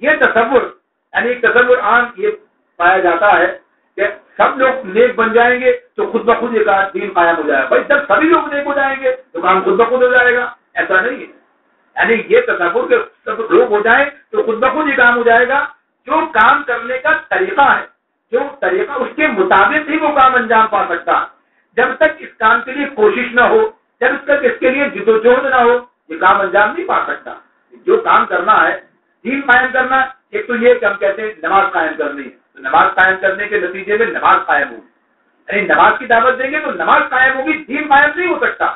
یہ تصور یعنی ایک تصور عام یہ پایا جاتا ہے کہ سب لوگ نیک بن جائیں گے تو خود بخود یہ دین قائم ہو جائے گا. بھائی جب سبھی لوگ نیک ہو جائیں گے تو کام خود بخود ہو جائے گا، ایسا نہیں ہے. یعنی یہ تصور کہ سب لوگ ہو جائیں تو خود بخود یہ کام ہو جائے گا. جو کام کرنے کا طریقہ ہے، جو طریقہ اس کے مطابق ہی وہ کام انجام پا سکتا. جب تک اس کام کے لیے کوشش نہ ہو، جب تک اس کے لیے جدوجہد نہ ہو، یہ کام انجام نہیں پا سکتا. جو کام کرنا ہے، دین قائم کرنا، ایک تو یہ کہ ہم کہتے ہیں نماز قائم کرنی ہے، تو نماز قائم کرنے کے نتیجے میں نماز قائم ہوگی. یعنی نماز کی دعوت دیں گے تو نماز قائم ہوگی، دین قائم نہیں ہو سکتا.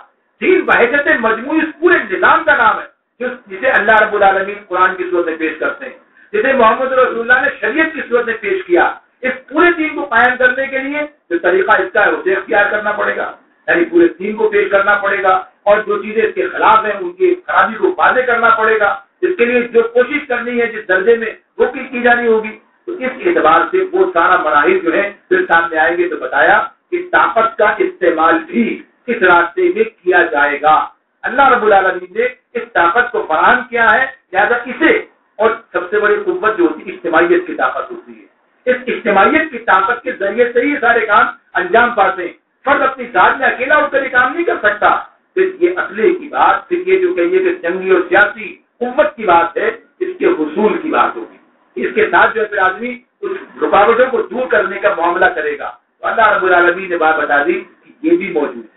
دین وحدت مجموعی اس پورے نظام کا نام ہے جسے اللہ رب العالمین قرآن کی صورت میں پیش کرتے ہیں، جسے محمد رسول اللہ نے شریعت کی صورت میں پیش کیا. اس پورے دین کو قائم کرنے کے لیے جو طریقہ اس کا ہے اسے اختیار کرنا پڑے گا، یعنی پورے دین کو پیش کرنا پڑے گا، اور جو چیزیں اس کے خلاف ہیں ان کی خرابی کو واضح کرنا پڑے گا. اس کے لیے جو کوشش کرنی ہے جس درجے میں وہ کی جانی ہوگی. تو اس اعتبار سے وہ سارا مراحل جو ہے پھر سامنے آئیں گے. تو بتایا کہ طاقت کا استعمال بھی اس راستے میں کیا جائے گا. اللہ رب العالمین نے اس طاقت کو فراہم کیا ہے، لہٰذا اسے، اور سب سے بڑی قوت جو ہوتی ہے اجتماعیت کی طاقت ہوتی ہے. اس اجتماعیت کی طاقت کے ذریعے سے ہی سارے کام انجام پاتے ہیں. فرد اپنی ذات میں اکیلا اٹھ کر یہ کام نہیں کر سکتا. پھر یہ اصلے کی بات، پھر یہ جو کہیے کہ جنگی اور سیاسی قوت کی بات ہے، اس کے حصول کی بات ہوگی. اس کے ساتھ جو ہے پھر آدمی اس رکاوٹوں کو دور کرنے کا معاملہ کرے گا. تو اللہ رب العالمین نے بات بتا دی کہ یہ بھی موجود ہے،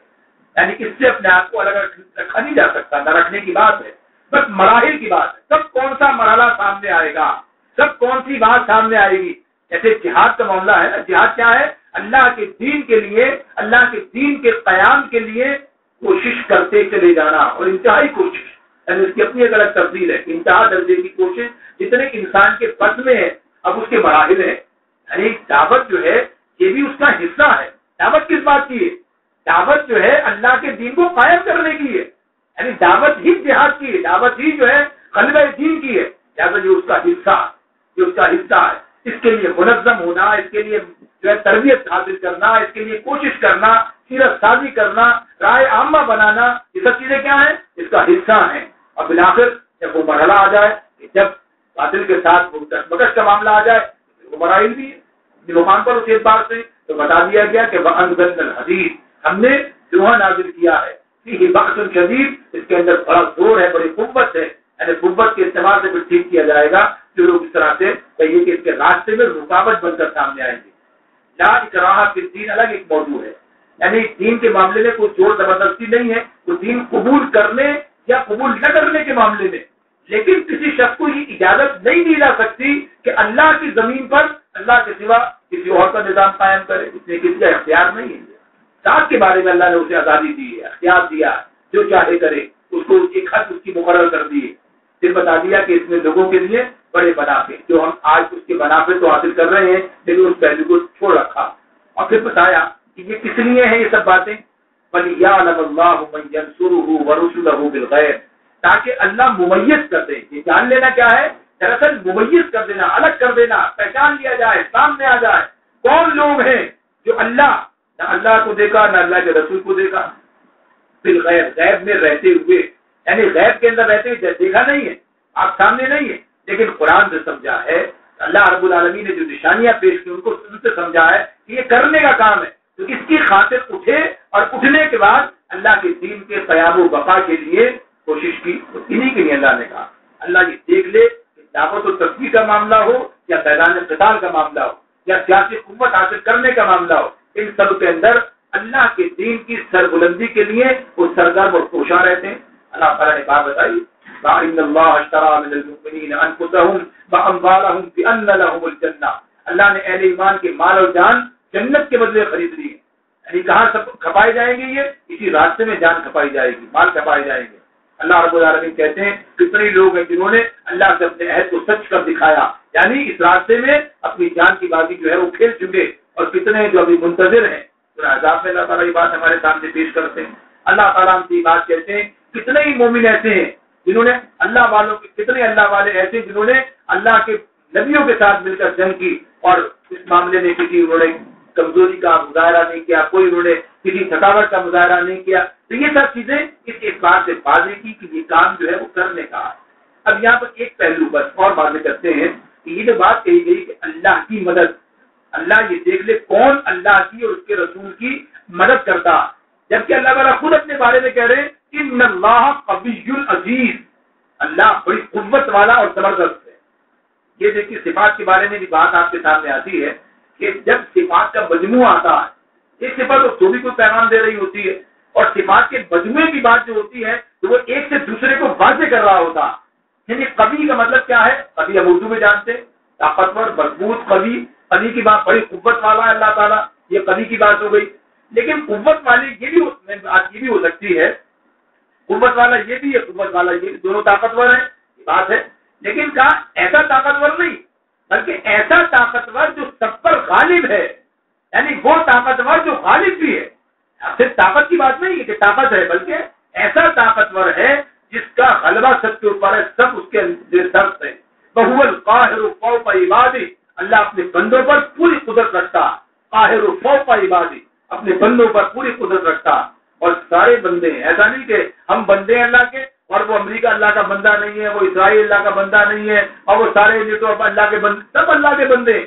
یعنی اس سے اپنے آپ کو الگ رکھا نہیں جا سکتا. نہ رکھنے کی بات ہے، بس مراحل کی بات ہے. سب کون سا مرحلہ سامنے آئے گا، سب کون سی بات سامنے آئے گی. جیسے جہاد کا معاملہ ہے نا، جہاد کیا ہے؟ اللہ کے دین کے لیے، اللہ کے دین کے قیام کے لیے کوشش کرتے چلے جانا، اور انتہائی کوشش، یعنی اس کی اپنی ایک الگ تفصیل ہے. انتہا درجے کی کوشش جتنے انسان کے بس میں ہے. اب اس کے مراحل ہیں، یعنی دعوت جو ہے یہ بھی اس کا حصہ ہے. دعوت کس بات کی ہے؟ دعوت جو ہے اللہ کے دین کو قائم کرنے کی ہے، یعنی دعوت ہی جہاد کی ہے، دعوت ہی جو ہے غلبہ دین کی ہے. لہٰذا جو اس کا حصہ، جو اس کا حصہ ہے، اس کے لیے منظم ہونا، اس کے لیے جو ہے تربیت حاصل کرنا، اس کے لیے کوشش کرنا، سیرت سازی کرنا، رائے عامہ بنانا، یہ سب چیزیں کیا ہیں؟ اس کا حصہ ہیں. اور بالآخر جب وہ مرحلہ آ جائے، جب باطل کے ساتھ مکش کا معاملہ آ جائے، وہ مراحل بھی مقام پر اس اعتبار سے تو بتا دیا گیا کہ وَأَنزَلْنَا الْحَدِيدَ، ہم نے لوہا نازل کیا ہے، فِيهِ بَأْسٌ شَدِيدٌ، اس کے اندر بڑا زور ہے، بڑی قوت ہے. یعنی قوت کے استعمال سے پھر ٹھیک کیا جائے گا جو لوگ اس طرح سے کہیے کہ اس کے راستے میں رکاوٹ بن کر سامنے آئیں گے. لا اکراہ فی الدین الگ ایک موضوع ہے، یعنی دین کے معاملے میں کوئی زور زبردستی نہیں ہے، وہ دین قبول کرنے یا قبول نہ کرنے کے معاملے میں. لیکن کسی شخص کو یہ اجازت نہیں دی جا سکتی کہ اللہ کی زمین پر اللہ کے سوا کسی اور کا نظام قائم کرے. اس میں کسی کا اختیار نہیں ہے. ذات کے بارے میں اللہ نے اسے آزادی دی ہے، اختیار دیا، جو چاہے کرے. اس کو ایک حد اس کی مقرر کر دی ہے. پھر بتا دیا کہ اس میں لوگوں کے لیے بڑے منافع، جو ہم آج اس کے منافع تو حاصل کر رہے ہیں لیکن اس پہلو کو چھوڑ رکھا. اور پھر بتایا کہ یہ کس لیے ہیں یہ سب باتیں، وَلِيَعْلَمَ اللَّهُ مَن يَنْصُرُهُ وَرُسُلَهُ بِالْغَيْبِ، تاکہ اللہ ممیز کر دے. یہ جان لینا کیا ہے؟ دراصل ممیز کر دینا، الگ کر دینا، پہچان لیا جائے، سامنے آ جائے کون لوگ ہیں جو نہ اللہ کو دیکھا نہ اللہ کے رسول کو دیکھا، بالغیب، غیب میں رہتے ہوئے، یعنی غیب کے اندر رہتے ہوئے دیکھا نہیں ہے، آپ سامنے نہیں ہے، لیکن قرآن سے سمجھا ہے. اللہ رب العالمین نے جو نشانیاں پیش کی ان کو ان سے سمجھا ہے کہ یہ کرنے کا کام ہے. تو اس کی خاطر اٹھے، اور اٹھنے کے بعد اللہ کے دین کے قیام و بقا کے لیے کوشش کی. تو انہیں کے لیے اللہ نے کہا اللہ یہ دیکھ لے کہ دعوت و تبلیغ کا معاملہ ہو یا میدان قتال کا معاملہ ہو یا سیاسی قوت حاصل کرنے کا معاملہ ہو، ان سب کے اندر اللہ کے دین کی سربلندی کے لیے وہ سرگرم اور کوشاں رہتے ہیں. اللہ تعالیٰ نے بات بتائی فَإِنَّ اللَّهَ اشْتَرَىٰ مِنَ الْمُؤْمِنِينَ أَنفُسَهُمْ وَأَمْوَالَهُمْ بِأَنَّ لَهُمُ الْجَنَّةَ، اللہ نے اہل ایمان کے مال اور جان جنت کے بدلے خرید لی ہے. یعنی کہاں سب کھپائے جائیں گے؟ یہ اسی راستے میں جان کھپائی جائے گی، مال کھپائے جائیں گے. اللہ رب العالمین کہتے ہیں کتنے لوگ ہیں جنہوں نے اللہ سے اپنے عہد کو سچ کر دکھایا، یعنی اس راستے میں اپنی جان کی بازی جو ہے وہ کھیل چکے، اور کتنے جو ابھی منتظر ہیں. عذاب میں اللہ تعالیٰ یہ بات ہمارے سامنے پیش کرتے ہیں. اللہ تعالیٰ ہم سے یہ بات کہتے ہیں کتنے ہی مومن ایسے ہیں جنہوں نے اللہ والوں کے، کتنے اللہ والے ایسے جنہوں نے اللہ کے نبیوں کے ساتھ مل کر جنگ کی، اور اس معاملے میں کسی انہوں نے کمزوری کا مظاہرہ نہیں کیا، کوئی انہوں نے کسی تھکاوٹ کا مظاہرہ نہیں کیا. تو یہ سب چیزیں اس بات سے واضح کی کہ یہ کام جو ہے وہ کرنے کا ہے. اب یہاں پر ایک پہلو بس اور واضح کرتے ہیں کہ یہ جو بات کہی گئی کہ اللہ کی مدد، اللہ یہ دیکھ لے کون اللہ کی اور اس کے رسول کی مدد کرتا، جبکہ اللہ تعالیٰ خود اپنے بارے میں کہہ رہے ہیں ان اللہ قوی عزیز، اللہ بڑی قوت والا اور زبردست ہے۔ یہ دیکھیے صفات کے بارے میں بھی بات آپ کے سامنے آتی ہے کہ جب صفات کا مجموعہ آتا ہے، ایک صفات تو بھی کوئی پیغام دے رہی ہوتی ہے، اور صفات کے مجموعے کی بات جو ہوتی ہے تو وہ ایک سے دوسرے کو واضح کر رہا ہوتا۔ یعنی قوی کا مطلب کیا ہے؟ قوی ہم اردو میں جانتے ہیں، طاقتور، مضبوط، قوی۔ قوی کی بات بڑی قوت والا ہے اللہ تعالیٰ، یہ قوی کی بات ہو گئی۔ لیکن قوت والی یہ بھی ہو سکتی ہے، قوت والا یہ بھی ہے، قوت والا یہ بھی، دونوں طاقتور ہیں، یہ بات ہے۔ لیکن کہا ایسا طاقتور نہیں، بلکہ ایسا طاقتور جو سب پر غالب ہے، یعنی وہ طاقتور جو غالب بھی ہے۔ صرف طاقت کی بات نہیں ہے کہ طاقت ہے، بلکہ ایسا طاقتور ہے جس کا غلبہ سب کے اوپر ہے، سب اس کے سرد ہے۔ وَهُوَ الْقَاهِرُ فَوْقَ عِبَادِهِ، اللہ اپنے بندوں پر پوری قدرت رکھتا، قاہر فوق عبادی، اپنے بندوں پر پوری قدرت رکھتا، اور سارے بندے ہیں، ایسا نہیں کہ ہم بندے ہیں اللہ کے اور وہ امریکہ اللہ کا بندہ نہیں ہے، وہ اسرائیل اللہ کا بندہ نہیں ہے، اور وہ سارے نیٹو اللہ کے بندے، سب اللہ کے بندے،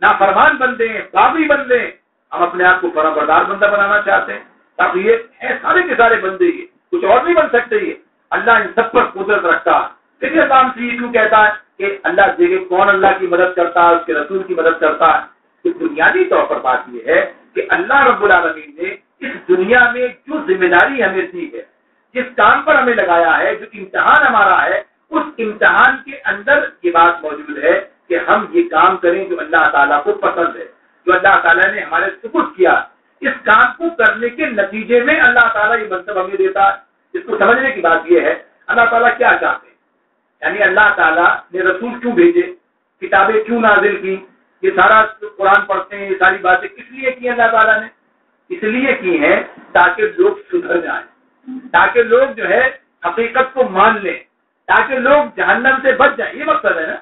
نافرمان بندے ہیں، باغی بندے ہیں۔ ہم اپنے آپ کو فرمانبردار بندہ بنانا چاہتے ہیں تاکہ یہ ہے سارے کے سارے بندے، یہ کچھ اور نہیں بن سکتے، یہ اللہ ان سب پر قدرت رکھتا۔ لیکن اسلام سے یہ کیوں کہتا ہے کہ اللہ دیکھے کون اللہ کی مدد کرتا ہے، اس کے رسول کی مدد کرتا ہے؟ تو بنیادی طور پر بات یہ ہے کہ اللہ رب العالمین نے اس دنیا میں جو ذمہ داری ہمیں دی ہے، جس کام پر ہمیں لگایا ہے، جو امتحان ہمارا ہے، اس امتحان کے اندر یہ بات موجود ہے کہ ہم یہ کام کریں جو اللہ تعالیٰ کو پسند ہے، جو اللہ تعالیٰ نے ہمارے سپرد کیا۔ اس کام کو کرنے کے نتیجے میں اللہ تعالیٰ یہ منصب ہمیں دیتا ہے۔ اس کو سمجھنے کی بات یہ ہے اللہ تعالیٰ کیا چاہتے ہیں، یعنی اللہ تعالیٰ نے رسول کیوں بھیجے، کتابیں کیوں نازل کی، یہ سارا قرآن پڑھتے ہیں، یہ ساری باتیں کس لیے کی اللہ تعالیٰ نے؟ اس لیے کی ہیں تاکہ لوگ سدھر جائیں، تاکہ لوگ جو ہے حقیقت کو مان لیں، تاکہ لوگ جہنم سے بچ جائیں۔ یہ مقصد ہے نا۔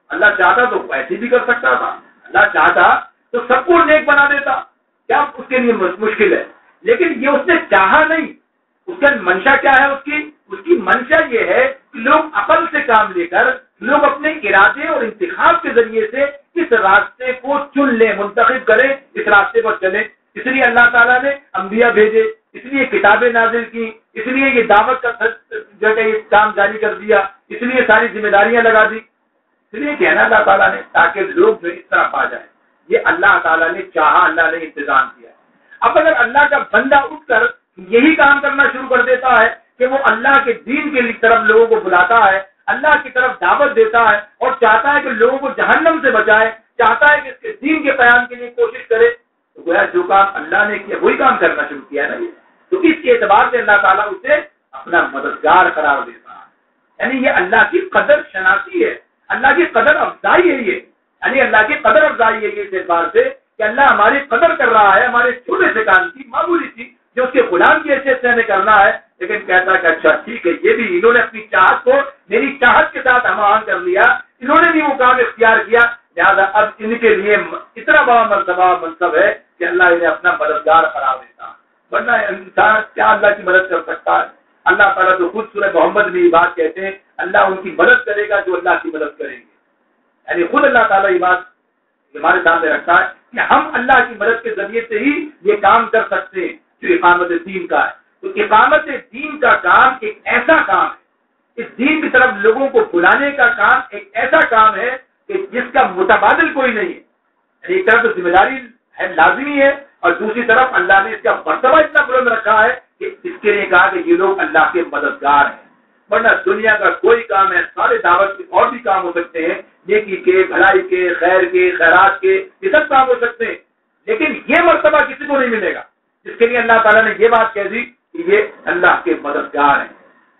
اللہ چاہتا تو ایسے بھی کر سکتا تھا، اللہ چاہتا تو سب کو نیک بنا دیتا، کیا اس کے لیے مشکل ہے؟ لیکن یہ اس نے چاہا نہیں۔ اس کا منشا کیا ہے؟ اس کی منشا یہ ہے کہ لوگ عقل سے کام لے کر، لوگ اپنے ارادے اور انتخاب کے ذریعے سے اس راستے کو چن لیں، منتخب کریں، اس راستے پر چلیں۔ اس لیے اللہ تعالیٰ نے انبیاء بھیجے، اس لیے کتابیں نازل کی، اس لیے یہ دعوت کا جو ہے یہ کام جاری کر دیا، اس لیے ساری ذمہ داریاں لگا دی، اس لیے کہنا اللہ تعالیٰ نے تاکہ لوگ جو اس طرف آ جائیں۔ یہ اللہ تعالیٰ نے چاہا، اللہ نے انتظام کیا۔ اب اگر اللہ کا بندہ اٹھ کر یہی کام کرنا شروع کر دیتا ہے کہ وہ اللہ کے دین کے طرف لوگوں کو بلاتا ہے، اللہ کی طرف دعوت دیتا ہے اور چاہتا ہے کہ لوگوں کو جہنم سے بچائے، چاہتا ہے کہ اس کے دین کے قیام کے لیے کوشش کرے، تو گویا جو کام اللہ نے کیا وہی کام کرنا شروع کیا نا۔ یہ تو اس کے اعتبار سے اللہ تعالیٰ اسے اپنا مددگار قرار دیتا ہے، یعنی یہ اللہ کی قدر شناسی ہے، اللہ کی قدر افزائی ہے، یہ یعنی اللہ کی قدر افزائی ہے یہ اس اعتبار سے کہ اللہ ہماری قدر کر رہا ہے، ہمارے چھوٹے سے کام کی معمولی چیز جو اس کے غلام کی حیثیت سے ہمیں کرنا ہے، لیکن کہتا ہے کہ اچھا ٹھیک ہے، یہ بھی انہوں نے اپنی چاہت کو میری چاہت کے ساتھ ہم آہنگ کر لیا، انہوں نے بھی وہ کام اختیار کیا، لہٰذا اب ان کے لیے اتنا بڑا مرتبہ منصب ہے کہ اللہ انہیں اپنا مددگار قرار دیتا، ورنہ انسان کیا اللہ کی مدد کر سکتا ہے؟ اللہ تعالیٰ تو خود سورہ محمد میں یہ بات کہتے ہیں اللہ ان کی مدد کرے گا جو اللہ کی مدد کریں گے، یعنی خود اللہ تعالیٰ یہ بات ہمارے سامنے رکھتا ہے کہ ہم اللہ کی مدد کے ذریعے سے ہی یہ کام کر سکتے ہیں جو اقامت دین کا ہے۔ تو اقامت دین کا کام ایک ایسا کام ہے، اس دین کی طرف لوگوں کو بلانے کا کام ایک ایسا کام ہے کہ جس کا متبادل کوئی نہیں ہے۔ ایک طرف تو ذمہ داری ہے، لازمی ہے، اور دوسری طرف اللہ نے اس کا مرتبہ اتنا بلند رکھا ہے کہ اس کے لیے کہا کہ یہ لوگ اللہ کے مددگار ہیں، ورنہ دنیا کا کوئی کام ہے، سارے دعوت کے اور بھی کام ہو سکتے ہیں، نیکی کے، بھلائی کے، خیر کے، خیرات کے، یہ سب کام ہو سکتے ہیں، لیکن یہ مرتبہ کسی کو نہیں ملے گا جس کے لیے اللہ تعالیٰ نے یہ بات کہہ دی کہ یہ اللہ کے مددگار ہیں۔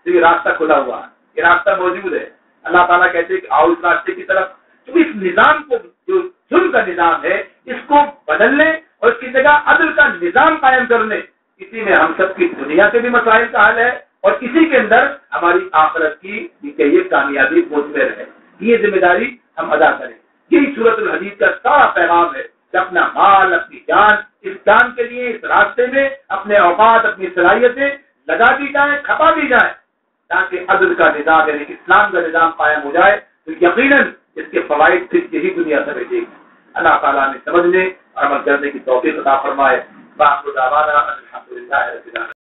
تو یہ راستہ کھلا ہوا ہے، یہ راستہ موجود ہے۔ اللہ تعالیٰ کہتے ہیں کہ آؤ اس راستے کی طرف، تو اس نظام کو جو ظلم کا نظام ہے اس کو بدلنے اور اس کی جگہ عدل کا نظام قائم کرنے، اسی میں ہم سب کی دنیا کے بھی مسائل کا حل ہے اور اسی کے اندر ہماری آخرت کی یہ کامیابی مضمر ہے۔ یہ ذمہ داری ہم ادا کریں۔ یہی سورۃ الحدید کا سارا پیغام ہے کہ اپنا مال، اپنی جان اس کام کے لیے، اس راستے میں اپنے اوقات، اپنی صلاحیتیں لگا دی جائیں، کھپا دی جائیں، تاکہ عدل کا نظام یعنی اسلام کا نظام قائم ہو جائے تو یقیناً اس کے فوائد صرف یہی دنیا سمجھے گی. اللہ تعالیٰ نے سمجھنے اور عمل کرنے کی توفیق عطا فرمائے. باقی دعوانا الحمدللہ رب العالمین.